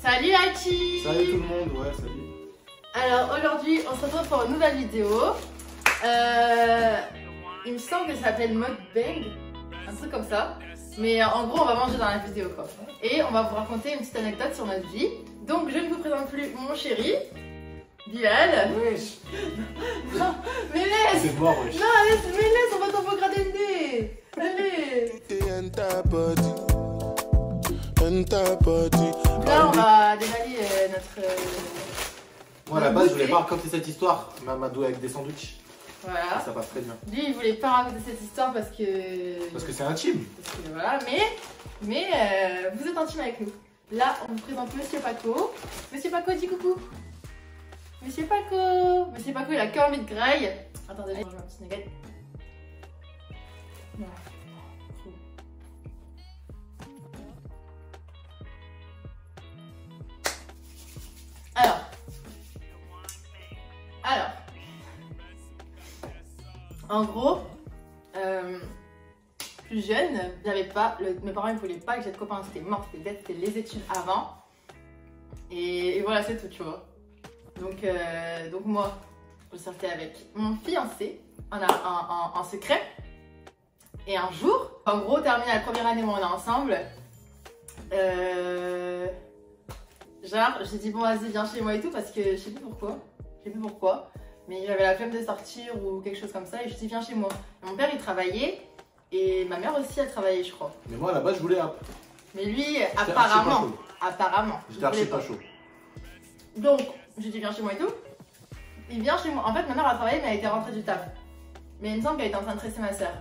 Salut Hachi. Salut tout le monde, ouais, salut. Alors aujourd'hui, on se retrouve pour une nouvelle vidéo. Il me semble que ça s'appelle mukbang, un truc comme ça. Mais en gros, on va manger dans la vidéo quoi. Et on va vous raconter une petite anecdote sur notre vie. Donc je ne vous présente plus mon chéri, Bilal. Wesh. Non, mais laisse. C'est mort, wesh. Non, mais laisse, on va t'en regarder le nez. Allez. Là, on va dévaler notre... Moi, à la base, je voulais pas raconter cette histoire, Mamadou, avec des sandwichs. Voilà. Ça passe très bien. Lui, il voulait pas raconter cette histoire parce que... Parce que c'est intime. Parce que voilà, mais vous êtes intime avec nous. Là, on vous présente Monsieur Paco. Monsieur Paco, dis coucou. Monsieur Paco. Monsieur Paco, il a que envie de graille. Attendez, je mange ma petite nugget. Non. Alors, en gros, plus jeune, j'avais pas, mes parents ne voulaient pas que j'ai de copains, c'était mort, c'était les études avant. Et voilà, c'est tout, tu vois. Donc moi, je sortais avec mon fiancé en secret. Et un jour, en gros, terminé la première année où on est ensemble, genre, j'ai dit bon vas-y viens chez moi et tout parce que je sais plus pourquoi, mais j'avais la flemme de sortir ou quelque chose comme ça et je dis viens chez moi. Et mon père il travaillait et ma mère aussi elle travaillait je crois. Mais moi là-bas je voulais Mais lui apparemment, j'étais archi pas chaud. Donc je dis viens chez moi et tout. Il vient chez moi. En fait ma mère a travaillé mais elle était rentrée du taf. Mais il me semble qu'elle était en train de tresser ma soeur.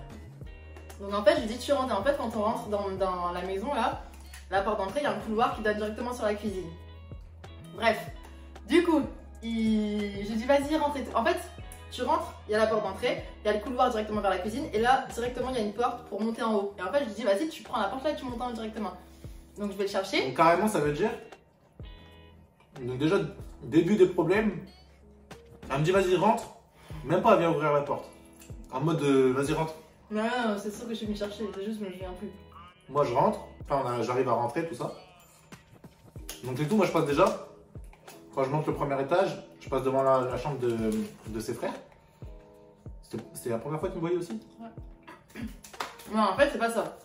Donc en fait je lui dis tu rentres. Et en fait quand on rentre dans la maison là, la porte d'entrée il y a un couloir qui donne directement sur la cuisine. Bref, du coup, j'ai dit vas-y rentre. En fait, tu rentres, il y a la porte d'entrée, il y a le couloir directement vers la cuisine et là directement il y a une porte pour monter en haut. Et en fait je lui dis vas-y tu prends la porte là et tu montes en haut directement. Donc je vais le chercher. Donc carrément ça veut dire, donc déjà début des problèmes, elle me dit vas-y rentre, même pas elle vient ouvrir la porte. En mode vas-y rentre. Non, c'est sûr que je suis venue chercher, c'est juste que je me souviens plus. Moi je rentre, enfin j'arrive à rentrer tout ça. Donc c'est tout, moi je passe déjà. Quand je monte le premier étage, je passe devant la chambre de ses frères. C'était la première fois qu'il me voyait aussi? Ouais. Non, en fait, c'est pas ça.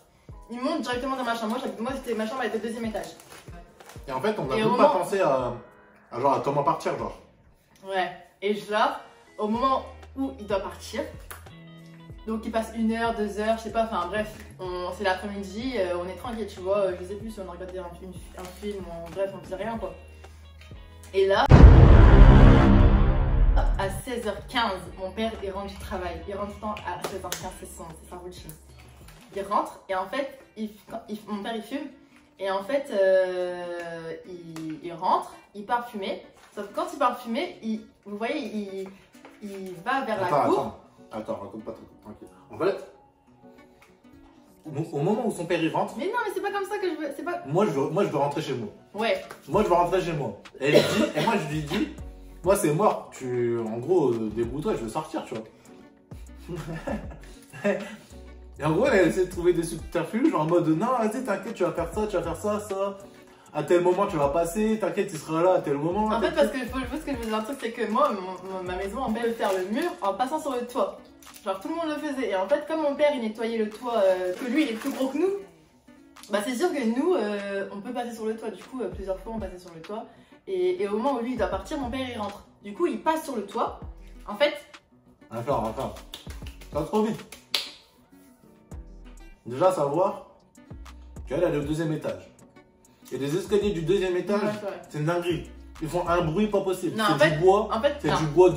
Il monte directement dans ma chambre. Moi ma chambre elle était au deuxième étage. Et en fait, on n'a même pas pensé à comment partir, genre. Ouais. Et genre, au moment où il doit partir, donc il passe 1 heure, 2 heures, je sais pas, enfin bref, c'est l'après-midi, on est tranquille, tu vois, je sais plus si on a regardé un film, bref, on faisait rien quoi. Et là, à 16h15, mon père il rentre du travail. Il rentre tout le temps à 16h15, c'est sa routine. Il rentre et en fait, mon père il fume. Et en fait, il rentre, il part fumer. Sauf que quand il part fumer, vous voyez, il va vers la cour. Attends, raconte pas trop, tranquille. En fait, au moment où son père y rentre. Mais non, mais c'est pas comme ça que je veux. Pas... Moi, je veux rentrer chez moi. Ouais. Moi, je veux rentrer chez moi. Et moi, je lui dis, moi, c'est mort. En gros, débrouille-toi, je veux sortir, tu vois. Et en gros, elle essaie de trouver des subterfuges, genre en mode, non, vas-y, t'inquiète, tu vas faire ça, ça. À tel moment, tu vas passer, t'inquiète, tu seras là à tel moment. En fait, parce que juste que je vous dis un truc, c'est que moi, ma maison, on peut faire le mur en passant sur le toit. Genre, tout le monde le faisait. Et en fait, comme mon père, il nettoyait le toit, que lui, il est plus gros que nous, bah c'est sûr que nous, on peut passer sur le toit. Du coup, plusieurs fois, on passait sur le toit. Et au moment où lui, il doit partir, mon père, il rentre. Du coup, il passe sur le toit. En fait... Attends. Ça va trop vite. Déjà, savoir qu'elle est au 2e étage. Et les escaliers du 2e étage, c'est une dinguerie. Ils font un bruit pas possible. C'est du bois. En fait, c'est du bois, tu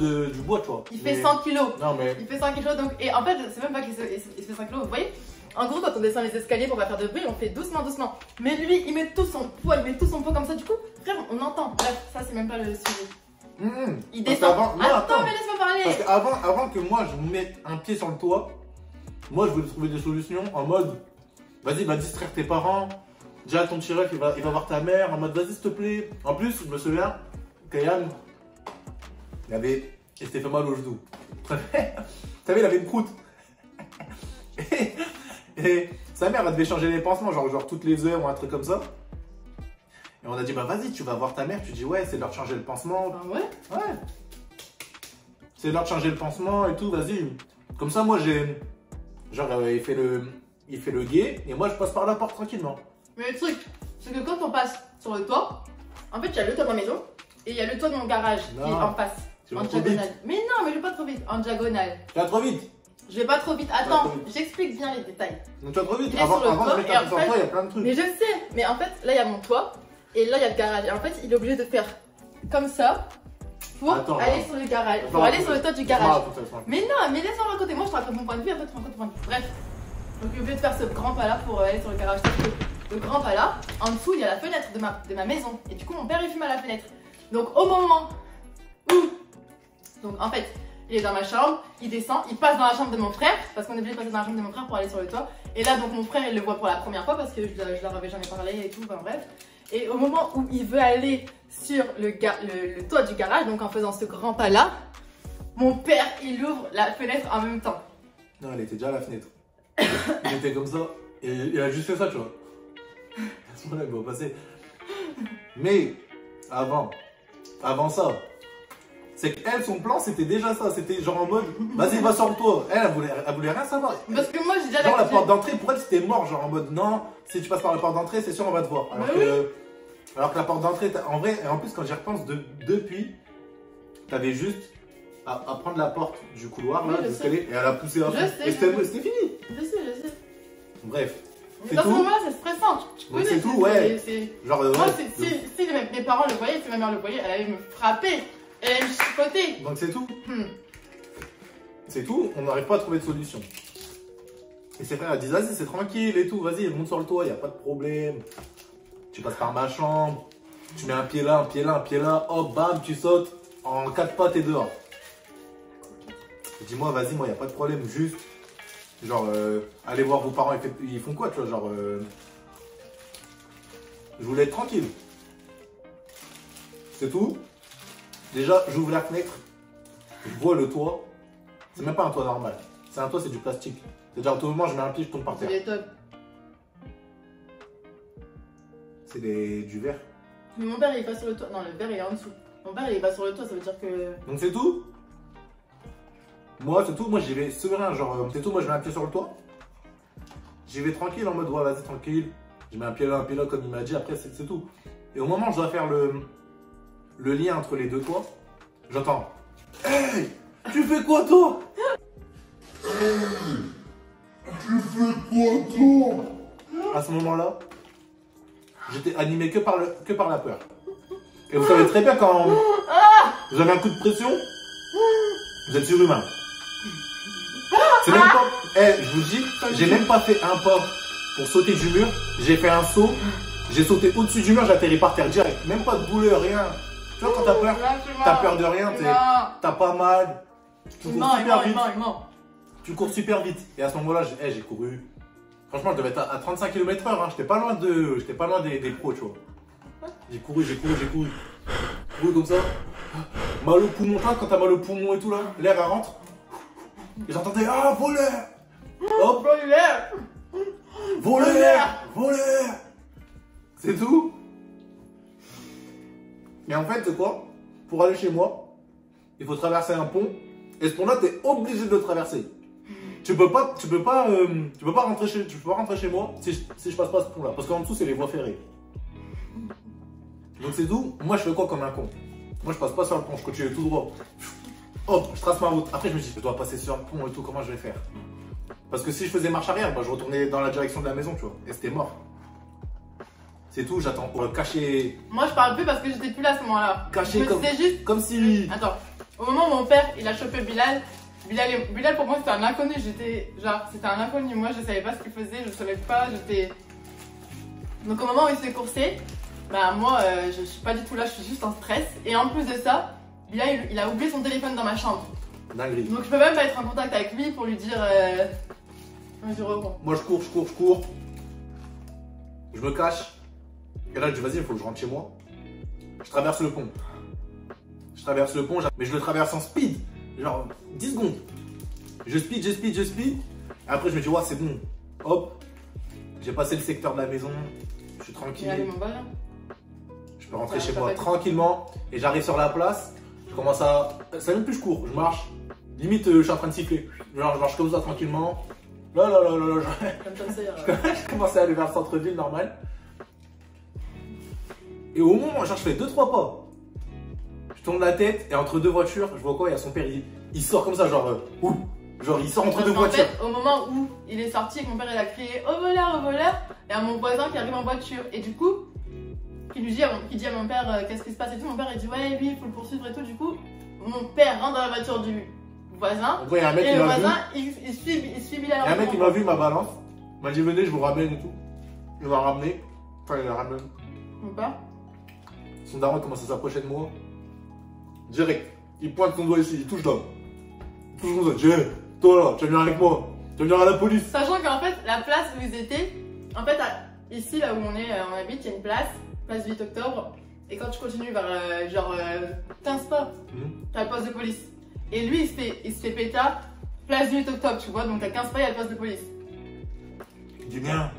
vois. Il fait 100 kilos. Non, mais... Il fait 100 kilos. Donc, et en fait, c'est même pas qu'il fait 100 kilos. Vous voyez, en gros, quand on descend les escaliers pour pas faire de bruit, on fait doucement. Mais lui, il met tout son poids, comme ça. Du coup, frère, on entend. Bref, ça, c'est même pas le sujet. Il descend. Attends, mais laisse-moi parler. Parce qu'avant que moi, je me mette un pied sur le toit, moi, je voulais trouver des solutions en mode, vas-y, va distraire tes parents. Déjà, ton petit ref, il va voir ta mère en mode, vas-y, s'il te plaît. En plus, je me souviens, Kayan, il s'était fait mal au genou. Tu savais, il avait une croûte. Et sa mère, elle devait changer les pansements, genre toutes les heures ou un truc comme ça. Et on a dit, bah vas-y, tu vas voir ta mère. Tu dis, ouais, c'est l'heure de changer le pansement. Ah ouais? Ouais. C'est l'heure de changer le pansement et tout, vas-y. Comme ça, moi, j'ai. Genre, il fait le guet et moi, je passe par la porte tranquillement. Mais le truc, c'est que quand on passe sur le toit, en fait, il y a le toit de ma maison et il y a le toit de mon garage qui est en face. Tu En vas trop diagonale. vite. Mais non, mais je vais pas trop vite. En diagonale. Tu vas trop vite. Je vais pas trop vite. vas Attends, trop vite. j'explique bien les détails. Donc, tu vas trop vite. Il est Avant, sur le avant toit, de et mettre un en pied sur fait- toi, il y a plein de trucs. Mais je sais. Mais en fait, là, il y a mon toit et là, il y a le garage. Et en fait, il est obligé de faire comme ça pour Attends, aller attends. sur le garage. Attends, Pour aller attends. sur le toit du Ah, garage. attends. Mais non, mais laisse-moi raconter. Moi, je te raconte mon point de vue, après tu racontes ton point de vue. Bref. Donc, il est obligé de faire ce grand pas là pour aller sur le garage. Sauf que le grand pas là, en dessous, il y a la fenêtre de ma maison. Et du coup, mon père, il fume à la fenêtre. Donc, au moment où. Donc, en fait, il est dans ma chambre, il descend, il passe dans la chambre de mon frère, parce qu'on est obligé de passer dans la chambre de mon frère pour aller sur le toit. Et là, donc, mon frère, il le voit pour la première fois parce que je leur avais jamais parlé et tout, enfin bref. Et au moment où il veut aller sur le toit du garage, donc en faisant ce grand pas là, mon père, il ouvre la fenêtre en même temps. Non, elle était déjà à la fenêtre. Il était comme ça. Et il a juste fait ça, tu vois. À ce moment-là, il va passer. Mais, avant ça, c'est qu'elle, son plan, c'était déjà ça. C'était genre en mode, vas-y, va sur toi. Elle voulait rien savoir. Parce que moi, j'ai déjà Genre, la porte d'entrée, pour elle, c'était mort. Genre en mode, non, si tu passes par la porte d'entrée, c'est sûr, on va te voir. Alors que la porte d'entrée, en vrai, et en plus, quand j'y repense, depuis, t'avais juste à prendre la porte du couloir, là, Oui, je l'escalier, et à la pousser à fond. Je sais, Et c'était je fini. Je sais. Bref. C'est Dans ce tout. moment-là, c'est stressant. Tu Donc connais, c'est tout, ouais. Genre, Moi, ouais. si mes parents le voyaient, si ma mère le voyait, elle allait me frapper. Elle allait me chipoter. Donc c'est tout. Hmm. C'est tout, on n'arrive pas à trouver de solution. Et ses frères disent, vas-y, c'est tranquille et tout, vas-y, monte sur le toit, y a pas de problème. Tu passes par ma chambre, tu mets un pied là, un pied là, un pied là, hop, bam, tu sautes, en 4 pas, t'es dehors. Dis-moi, vas-y, moi, y a pas de problème, juste, genre, allez voir vos parents, ils font quoi, tu vois, genre, je voulais être tranquille. C'est tout. Déjà, j'ouvre la fenêtre, je vois le toit, c'est même pas un toit normal, c'est un toit, c'est du plastique. C'est-à-dire, à tout moment, je mets un pied, je tombe par C'est terre. les top. C'est du verre. Mais mon père, il est pas sur le toit. Non, le verre, il est en dessous. Mon père, il est pas sur le toit, ça veut dire que. Donc c'est tout. Moi, c'est tout. Moi, j'y vais serein. Genre, c'est tout. Moi, je mets un pied sur le toit. J'y vais tranquille en mode, ouais, vas-y, tranquille. Je mets un pied là, comme il m'a dit. Après, c'est tout. Et au moment où je dois faire le lien entre les deux toits, j'entends, hey, tu fais quoi, toi? Tu fais quoi, toi? À ce moment-là, j'étais animé que par la peur. Et vous savez très bien quand vous avez un coup de pression, vous êtes surhumain. C'est même pas. Je vous dis, j'ai même pas fait un pas pour sauter du mur. J'ai fait un saut. J'ai sauté au-dessus du mur, j'ai atterri par terre direct. Même pas de douleur, rien. Tu vois, quand t'as peur de rien, t'as pas mal. Tu cours super vite. Tu cours super vite. Et à ce moment-là, j'ai couru. Franchement, je devais être à 35 km/h. Hein. J'étais pas loin des pros, tu vois. J'ai couru. Couru comme ça. Mal au poumon, quand t'as mal au poumon et tout là, l'air elle rentre. Et j'entendais, ah, voleur! Hop! Voleur! C'est tout? Mais en fait, c'est quoi? Pour aller chez moi, il faut traverser un pont. Et ce pont-là, t'es obligé de le traverser. Tu peux pas rentrer chez moi si je passe pas ce pont-là. Parce qu'en dessous, c'est les voies ferrées. Donc c'est tout. Moi, je fais quoi comme un con? Moi, je passe pas sur le pont, je continue tout droit. Hop, je trace ma route. Après, je me dis, je dois passer sur le pont et tout, comment je vais faire? Parce que si je faisais marche arrière, bah, je retournais dans la direction de la maison, tu vois. Et c'était mort. C'est tout, j'attends pour cacher. Moi, je parle plus parce que j'étais plus là à ce moment-là. Caché comme. Juste. Comme si. Attends. Au moment où mon père, il a chopé Bilal. Bilal pour moi, c'était un inconnu. C'était un inconnu. Moi, je savais pas ce qu'il faisait, je savais pas, Donc, au moment où il s'est coursé, bah, moi, je suis pas du tout là, je suis juste en stress. Et en plus de ça, Bilal, il a oublié son téléphone dans ma chambre. Dinguerie. Donc, je peux même pas être en contact avec lui pour lui dire. Je reprends. Moi, je cours. Je me cache. Et là, je dis, vas-y, il faut que je rentre chez moi. Je traverse le pont. Mais je le traverse en speed. Genre 10 secondes. Je speed. Et après, je me dis, ouais, c'est bon. Hop. J'ai passé le secteur de la maison. Je suis tranquille. Il a allé mon ballon. Je peux rentrer Ouais, chez ça moi va être- tranquillement et j'arrive sur la place. Je commence à. Ça même plus, je cours, je marche. Limite, je suis en train de siffler. Genre, je marche comme ça tranquillement. Là, Comme Tom Sawyer. je commence à aller vers le centre-ville normal. Et au moment où je fais 2-3 pas, je tourne la tête et entre deux voitures, je vois quoi? Il y a son père, il sort comme ça, genre, ouh! Genre, il sort entre deux En voitures. fait, au moment où il est sorti et que mon père il a crié au voleur, il y a mon voisin qui arrive en voiture. Et du coup, qui dit à mon père qu'est-ce qui se passe et tout. Mon père il dit ouais, lui il faut le poursuivre et tout. Du coup, mon père rentre dans la voiture du voisin. Donc, il y a un mec Et qui le m'a vu. voisin il suit Bilal. Il y a un mec qui m'a vu, il m'a balance. Il m'a dit venez, je vous ramène et tout. Il m'a ramené. Enfin, il a ramené. Mon père. Son daron commence à s'approcher de moi. Direct. Il pointe son doigt ici, il touche là. Il touche comme ça. J'ai, toi là, tu vas venir avec moi. Tu vas venir à la police. Sachant qu'en fait, la place où ils étaient, en fait, ici là où on habite, il y a une place du 8 octobre. Et quand tu continues vers genre 15 pas, t'as le poste de police. Et lui, il se fait pétard, place du 8 octobre, tu vois, donc à 15 pas, il y a le poste de police. Il dit bien.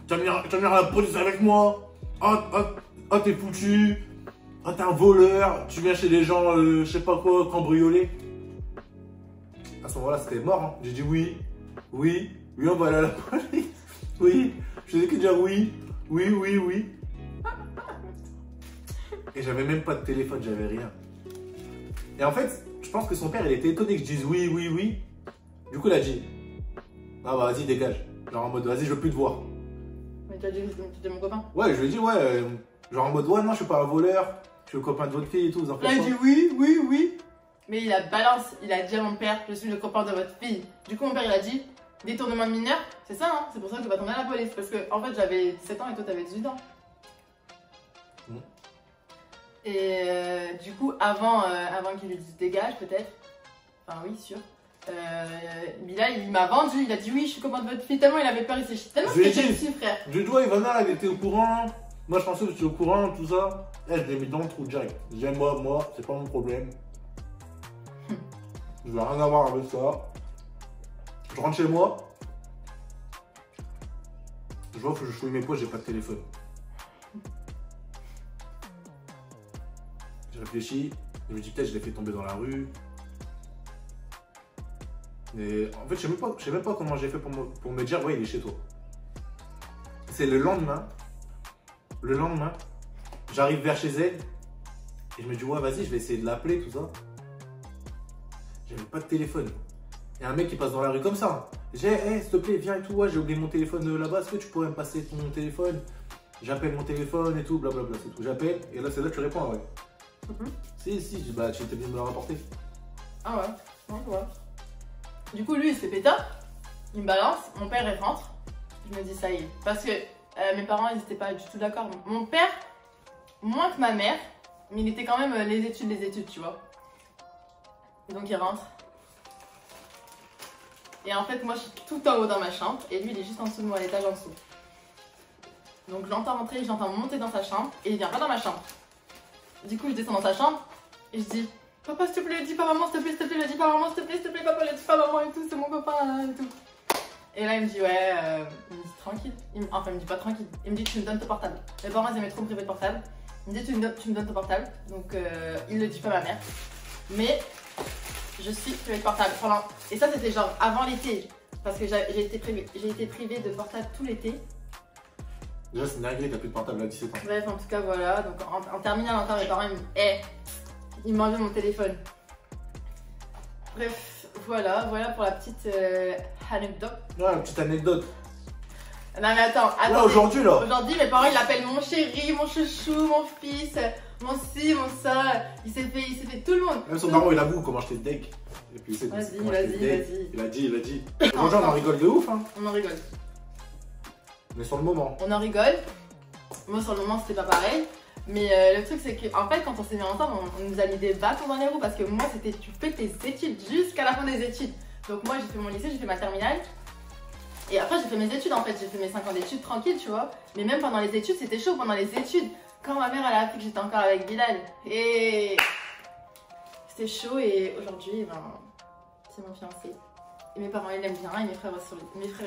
Tu vas venir à la police avec moi. Ah, t'es foutu. Ah, t'es un voleur. Tu viens chez les gens, je sais pas quoi, cambrioler. À ce moment-là, c'était mort. Hein. J'ai dit oui, on va aller à la police. Oui, je faisais que dire oui. Et j'avais même pas de téléphone, j'avais rien. Et en fait, je pense que son père, il était étonné que je dise oui. Du coup, il a dit, ah bah vas-y, dégage. Genre en mode, vas-y, je veux plus te voir. Mais tu as dit que c'était mon copain. Ouais, je lui ai dit, ouais, genre en mode, ouais, non, je suis pas un voleur. Je suis le copain de votre fille et tout, vous en Là, faites il pas. dit oui. Mais il a dit à mon père, je suis le copain de votre fille. Du coup, mon père, il a dit, détournement de mineur, c'est ça, hein, c'est pour ça que tu vas tomber à la police. Parce que, en fait, j'avais 17 ans et toi, t'avais 18 ans. Et du coup, avant qu'il lui dise dégage, peut-être, enfin oui, sûr, Bilal, il m'a vendu, il a dit oui, je suis copain de votre fille, tellement il avait peur, il s'est tellement Je lui ai c'était dit. petit frère. Je lui ai dit, ouais, Ivana, elle était au courant. Moi, je pensais que j'étais au courant, tout ça. Elle, je l'ai mis dans le trou direct. Je dis, moi, c'est pas mon problème. Je veux rien avoir avec ça. Je rentre chez moi. Je vois, faut que je fouille mes poches, j'ai pas de téléphone. Je réfléchis. Je me dis, peut-être, je l'ai fait tomber dans la rue. Et en fait, je sais même pas comment j'ai fait pour me dire, ouais, il est chez toi. C'est le lendemain. J'arrive vers chez elle. Et je me dis, ouais, vas-y, je vais essayer de l'appeler, tout ça. J'avais pas de téléphone. Il y a un mec qui passe dans la rue comme ça. J'ai, hey, s'il te plaît, viens et tout. Ouais, j'ai oublié mon téléphone là-bas. Est-ce que tu pourrais me passer ton téléphone? J'appelle mon téléphone et tout, blablabla, c'est tout. J'appelle. Et là, c'est là que tu réponds, ouais. Si, je dis, bah, tu étais bien me le rapporter. Ah ouais. Du coup, lui, il se fait pétard, il me balance, mon père, il rentre. Je me dis, ça y est. Parce que mes parents, ils étaient pas du tout d'accord. Mon père, moins que ma mère, mais il était quand même les études, tu vois. Donc, il rentre. Et en fait, moi, je suis tout en haut dans ma chambre, et lui, il est juste en dessous de moi, à l'étage en dessous. Donc, je l'entends rentrer, je l'entends monter dans sa chambre, et il vient pas dans ma chambre. Du coup, je descends dans sa chambre, et je dis, papa, s'il te plaît, dis pas maman, s'il te plaît, le dis pas maman, s'il te plaît, papa, le dis pas maman et tout, c'est mon copain et tout. Et là, il me dit, ouais, il me dit tranquille. Enfin, il me dit pas tranquille, il me dit, tu me donnes ton portable. Mes parents, ils aimaient trop me priver de portable. Il me dit, tu me donnes ton portable. Donc, il le dit pas à ma mère. Mais, je suis privée de portable pendant. Et ça, c'était genre avant l'été. Parce que j'ai été privée de portable tout l'été. Déjà, c'est une dinguerie, t'as plus de portable à 17 ans. Bref, en tout cas, voilà. Donc, en terminale, encore, mes parents, ils me disent, il m'a enlevé mon téléphone. Bref, voilà pour la petite anecdote. Ouais, une petite anecdote. Non mais attends. Là, aujourd'hui, là. Aujourd'hui, mes parents, ils l'appellent mon chéri, mon chouchou, mon fils, mon ci, mon ça. Il s'est fait tout le monde. Même son daron, il avoue comment j'étais deck. Et puis, c'est Vas-y. Il a dit. Aujourd'hui, on en rigole de ouf, hein. On en rigole. Mais sur le moment. On en rigole. Moi, sur le moment, c'était pas pareil. Mais le truc, c'est qu'en fait, quand on s'est mis ensemble, on nous a mis des bâtons dans les roues. Parce que moi, c'était tu fais tes études jusqu'à la fin des études. Donc, moi, j'ai fait mon lycée, j'ai fait ma terminale. Et après, j'ai fait mes études en fait. J'ai fait mes 5 ans d'études tranquille, tu vois. Mais même pendant les études, c'était chaud. Pendant les études, quand ma mère elle a appris que j'étais encore avec Bilal. Et c'était chaud. Et aujourd'hui, ben, c'est mon fiancé. Et mes parents, ils l'aiment bien. Et mes frères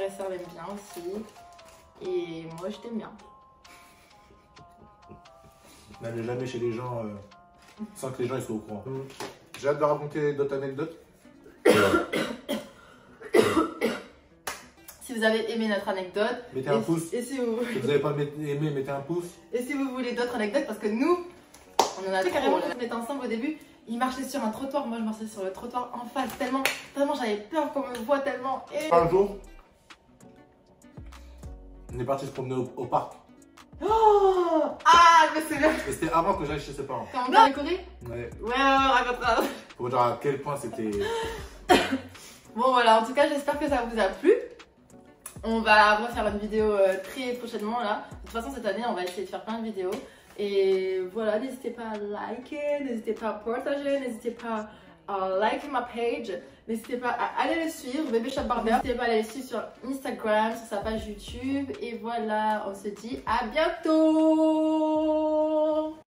et sœurs l'aiment bien aussi. Et moi, je t'aime bien. N'allez jamais chez les gens sans que les gens ils soient au courant. J'ai hâte de raconter d'autres anecdotes. Si vous avez aimé notre anecdote, Mettez un pouce. Et si vous... Si vous n'avez pas aimé, mettez un pouce. Et si vous voulez d'autres anecdotes, parce que nous, on en a carrément. On était ensemble au début. Il marchait sur un trottoir, moi je marchais sur le trottoir en face, tellement j'avais peur qu'on me voit tellement. Et... Un jour, on est parti se promener au parc. Oh ah, mais c'est bien. Et c'était avant que j'aille chez ses parents. Quand on a couru. Ouais. Ouais, raconte-moi. Pour vous dire à quel point c'était... Bon voilà, en tout cas j'espère que ça vous a plu. On va refaire une vidéo très prochainement là. De toute façon cette année on va essayer de faire plein de vidéos. Et voilà, n'hésitez pas à liker, n'hésitez pas à partager, n'hésitez pas à liker ma page, n'hésitez pas à aller le suivre, Bébé Shop Barber. N'hésitez pas à aller le suivre sur Instagram, sur sa page YouTube. Et voilà, on se dit à bientôt.